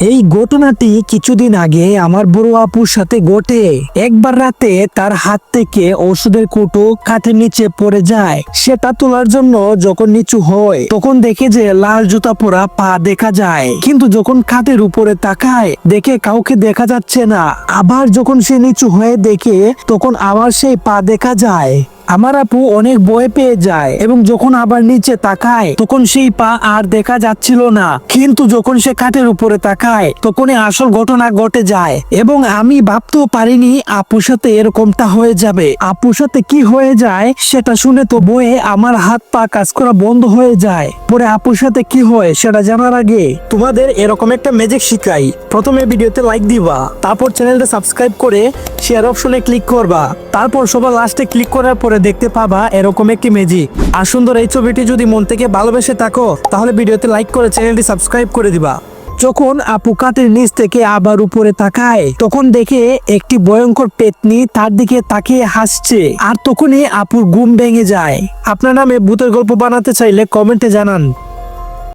এই ঘটনাটি কিছুদিন আগে আমার বড় আপুর সাথে ঘটে। একবার রাতে তার হাত থেকে ওষুধের কৌটো খাটের নিচে পড়ে যায়। সেটা তোলার জন্য যখন নিচু হয় তখন দেখে যে লাল জুতা পরা পা দেখা যায়, কিন্তু যখন খাটের উপরে তাকায় দেখে কাউকে দেখা যাচ্ছে না। আবার যখন সে নিচু হয়ে দেখে তখন আবার সেই পা দেখা যায়। আমার আপু অনেক ভয় পেয়ে যায় এবং যখন আবার নিচে তাকায় তখন সেই পা আর দেখা যাচ্ছিল না। কিন্তু যখন সে খাটের উপরে তাকায় তখনই আসল ঘটনা ঘটে যায় এবং আমি ভাবতেও পারিনি আপুর সাথে এরকমটা হয়ে যাবে। আপুর সাথে কি হয়ে যায় সেটা শুনে তো ভয়ে আমার হাত পা কাজ করা বন্ধ হয়ে যায়। পরে আপুর সাথে কি হয় সেটা জানার আগে তোমাদের এরকম একটা ম্যাজিক শিখাই। প্রথমে ভিডিওতে লাইক দিবা, তারপর চ্যানেলটা সাবস্ক্রাইব করে শেয়ার অপশনে ক্লিক করবা, তারপর সবার লাস্টে ক্লিক করার পরে দেখতে পাবা এরকম একটি ম্যাজিক। আর সুন্দর এই ছবিটি যদি মন থেকে ভালোবেসে থাকো তাহলে ভিডিওতে লাইক করে চ্যানেলটি সাবস্ক্রাইব করে দিবা। যখন আপু কাঠের নিচ থেকে আবার উপরে তাকায় তখন দেখে একটি ভয়ঙ্কর পেতনি তার দিকে তাকিয়ে হাসছে। আর তখনই আপুর ঘুম ভেঙে যায়। আপনার নামে ভূতের গল্প বানাতে চাইলে কমেন্টে জানান।